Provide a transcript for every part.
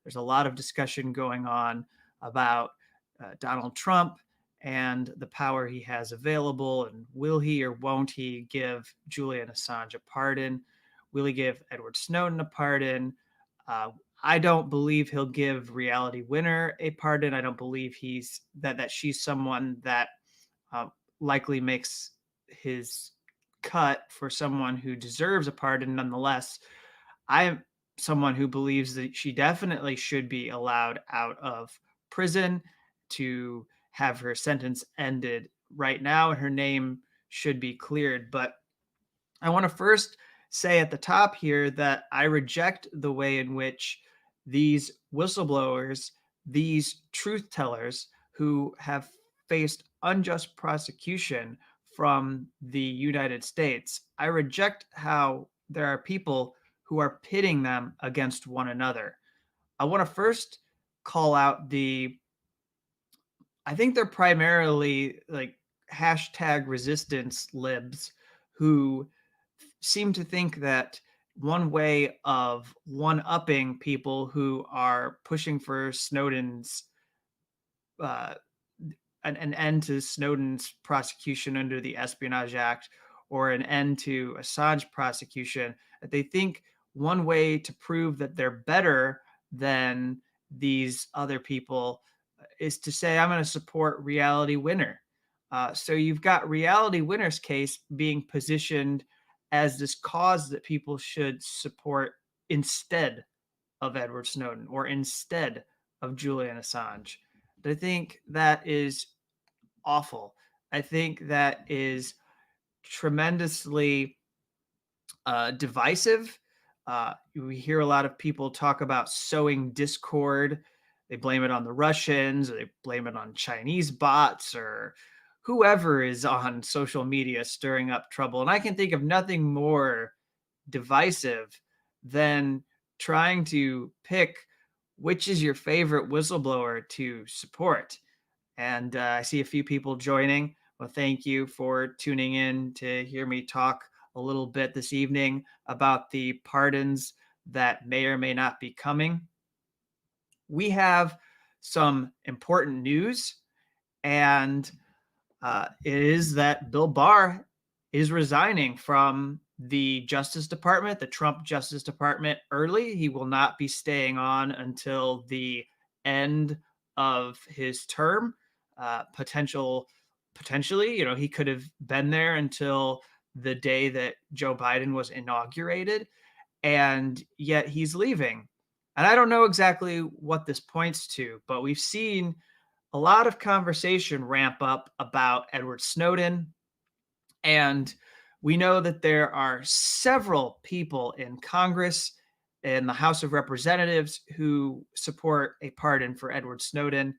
There's a lot of discussion going on about Donald Trump and the power he has available, and will he or won't he give Julian Assange a pardon? Will he give Edward Snowden a pardon? Uh, I don't believe he'll give Reality Winner a pardon. I don't believe that she's someone that uh, likely makes his cut for someone who deserves a pardon. Nonetheless, I am someone who believes that she definitely should be allowed out of prison to have her sentence ended right now, and her name should be cleared. But I want to first say at the top here that I reject the way in which these whistleblowers, these truth tellers who have faced unjust prosecution from the United States, I reject how there are people who are pitting them against one another. I want to first call out I think they're primarily like hashtag resistance libs who seem to think that one way of one-upping people who are pushing for Snowden's uh, an end to Snowden's prosecution under the Espionage Act or an end to Assange prosecution, that they think one way to prove that they're better than these other people is to say, I'm going to support Reality Winner. So you've got Reality Winner's case being positioned as this cause that people should support instead of Edward Snowden or instead of Julian Assange. But I think that is awful. I think that is tremendously divisive. We hear a lot of people talk about sowing discord. They blame it on the Russians, or they blame it on Chinese bots, or whoever is on social media stirring up trouble. And I can think of nothing more divisive than trying to pick which is your favorite whistleblower to support. And I see a few people joining. Well, thank you for tuning in to hear me talk a little bit this evening about the pardons that may or may not be coming. We have some important news, and it is that Bill Barr is resigning from the Justice Department, the Trump Justice Department, early. He will not be staying on until the end of his term. Potentially, he could have been there until the day that Joe Biden was inaugurated, and yet he's leaving. And I don't know exactly what this points to, but we've seen a lot of conversation ramp up about Edward Snowden. And we know that there are several people in Congress, in the House of Representatives, who support a pardon for Edward Snowden.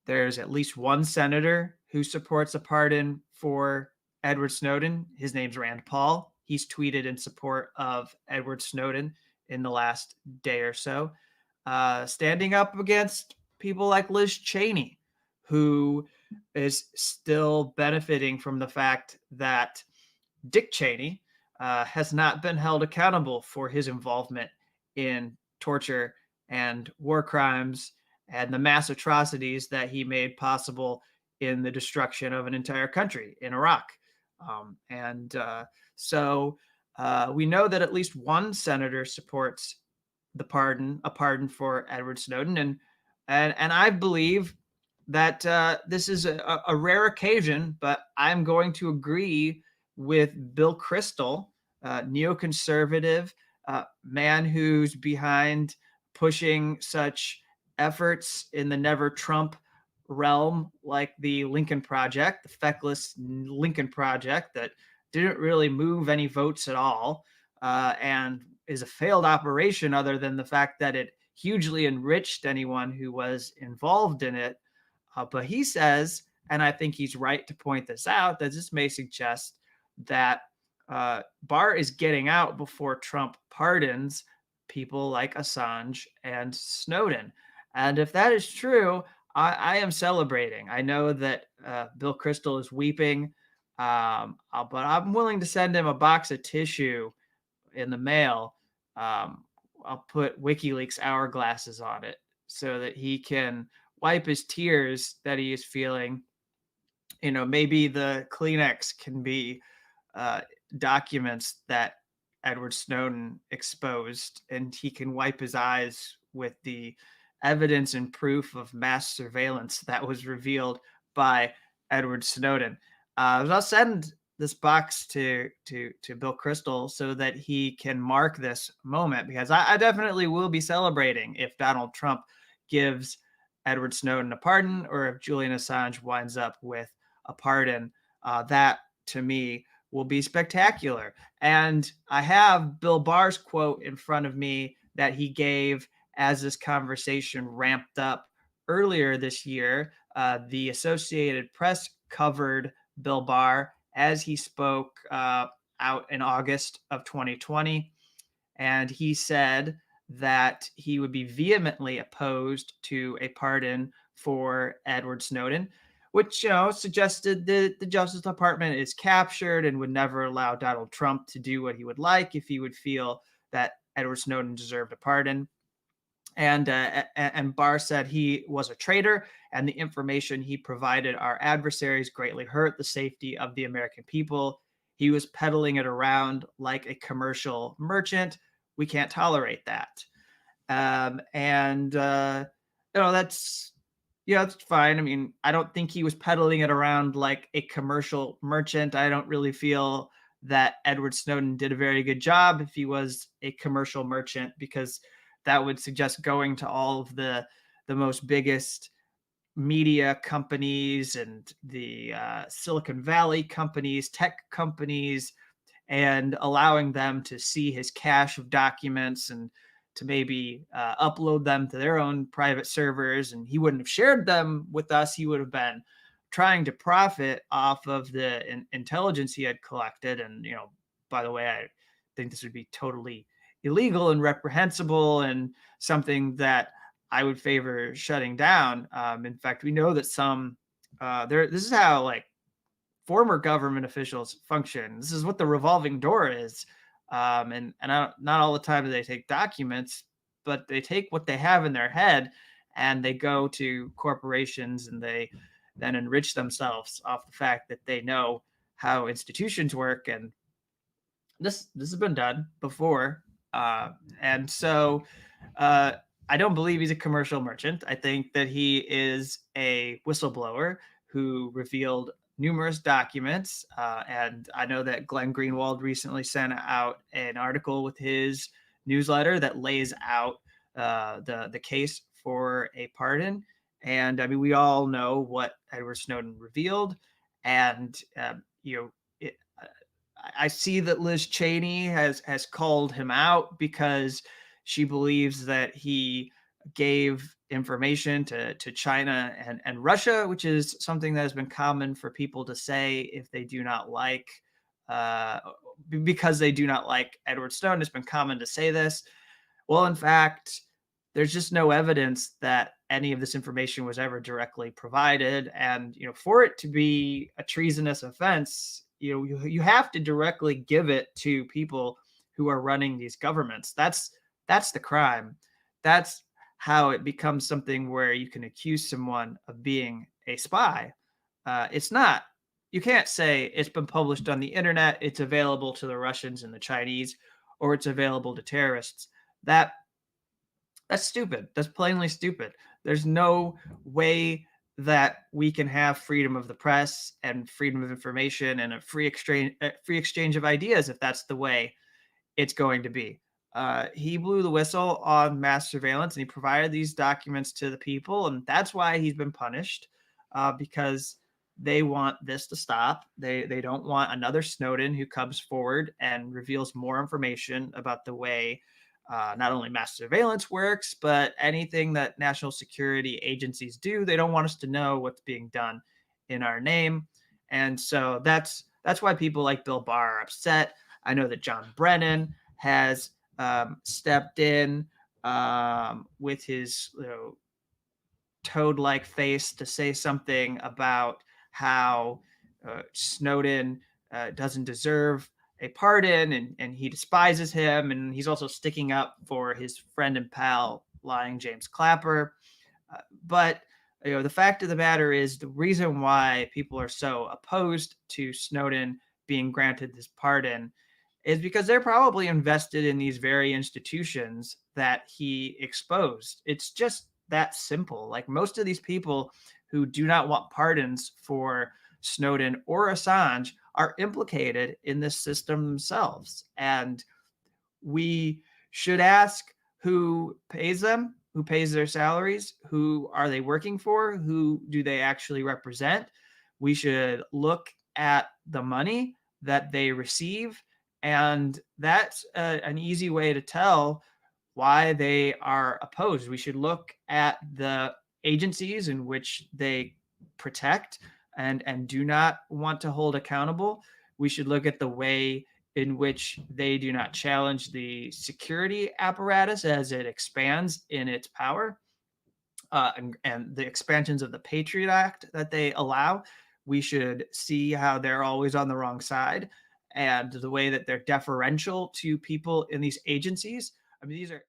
There's at least one senator who supports a pardon for Edward Snowden. His name's Rand Paul. He's tweeted in support of Edward Snowden in the last day or so, standing up against people like Liz Cheney, who is still benefiting from the fact that Dick Cheney has not been held accountable for his involvement in torture and war crimes and the mass atrocities that he made possible in the destruction of an entire country in Iraq. So we know that at least one senator supports a pardon for Edward Snowden, and I believe that this is a rare occasion, but I'm going to agree with Bill Kristol, neoconservative man who's behind pushing such efforts in the Never Trump realm, like the Lincoln Project, the feckless Lincoln Project that didn't really move any votes at all, and is a failed operation other than the fact that it hugely enriched anyone who was involved in it. But he says, and I think he's right to point this out, that this may suggest that Barr is getting out before Trump pardons people like Assange and Snowden. And if that is true, I am celebrating. I know that Bill Kristol is weeping, but I'm willing to send him a box of tissue in the mail I'll put WikiLeaks hourglasses on it so that he can wipe his tears that he is feeling. Maybe the Kleenex can be uh, documents that Edward Snowden exposed, and he can wipe his eyes with the evidence and proof of mass surveillance that was revealed by Edward Snowden. I'll send this box to Bill Kristol so that he can mark this moment, because I definitely will be celebrating if Donald Trump gives Edward Snowden a pardon, or if Julian Assange winds up with a pardon. That to me will be spectacular. And I have Bill Barr's quote in front of me that he gave as this conversation ramped up earlier this year. The Associated Press covered Bill Barr as he spoke out in August of 2020. And he said that he would be vehemently opposed to a pardon for Edward Snowden, which suggested that the Justice Department is captured and would never allow Donald Trump to do what he would like if he would feel that Edward Snowden deserved a pardon. And Barr said he was a traitor, and the information he provided our adversaries greatly hurt the safety of the American people. He was peddling it around like a commercial merchant. We can't tolerate that. And that's that's fine. I mean, I don't think he was peddling it around like a commercial merchant. I don't really feel that Edward Snowden did a very good job if he was a commercial merchant, because that would suggest going to all of the most biggest media companies and the Silicon Valley companies, tech companies, and allowing them to see his cache of documents and to maybe upload them to their own private servers. And he wouldn't have shared them with us. He would have been trying to profit off of the intelligence he had collected. And, by the way, I think this would be totally illegal and reprehensible and something that I would favor shutting down. In fact, we know that this is how like former government officials function. This is what the revolving door is. And not all the time do they take documents, but they take what they have in their head and they go to corporations and they then enrich themselves off the fact that they know how institutions work. And this has been done before. And so I don't believe he's a commercial merchant. I think that he is a whistleblower who revealed numerous documents. And I know that Glenn Greenwald recently sent out an article with his newsletter that lays out the case for a pardon. And I mean, we all know what Edward Snowden revealed. And, I see that Liz Cheney has called him out because she believes that he gave information to China and Russia, which is something that has been common for people to say if they do not like, because they do not like Edward Snowden. It's been common to say this. Well, in fact, there's just no evidence that any of this information was ever directly provided. And, for it to be a treasonous offense, you have to directly give it to people who are running these governments. That's the crime. That's how it becomes something where you can accuse someone of being a spy. It's not. You can't say it's been published on the internet, it's available to the Russians and the Chinese, or it's available to terrorists. That's stupid. That's plainly stupid. There's no way that we can have freedom of the press and freedom of information and a free exchange of ideas if that's the way it's going to be. He blew the whistle on mass surveillance and he provided these documents to the people, and that's why he's been punished, because they want this to stop. They don't want another Snowden who comes forward and reveals more information about the way not only mass surveillance works, but anything that national security agencies do. They don't want us to know what's being done in our name. And so that's why people like Bill Barr are upset. I know that John Brennan has stepped in with his toad-like face to say something about how Snowden doesn't deserve a pardon, and he despises him. And he's also sticking up for his friend and pal, lying James Clapper. But the fact of the matter is, the reason why people are so opposed to Snowden being granted this pardon is because they're probably invested in these very institutions that he exposed. It's just that simple. Like, most of these people who do not want pardons for Snowden or Assange are implicated in this system themselves. And we should ask, who pays them, who pays their salaries, who are they working for, who do they actually represent. We should look at the money that they receive, and that's an easy way to tell why they are opposed. We should look at the agencies in which they protect and do not want to hold accountable. We should look at the way in which they do not challenge the security apparatus as it expands in its power, and the expansions of the Patriot Act that they allow. We should see how they're always on the wrong side, and the way that they're deferential to people in these agencies. I mean, these are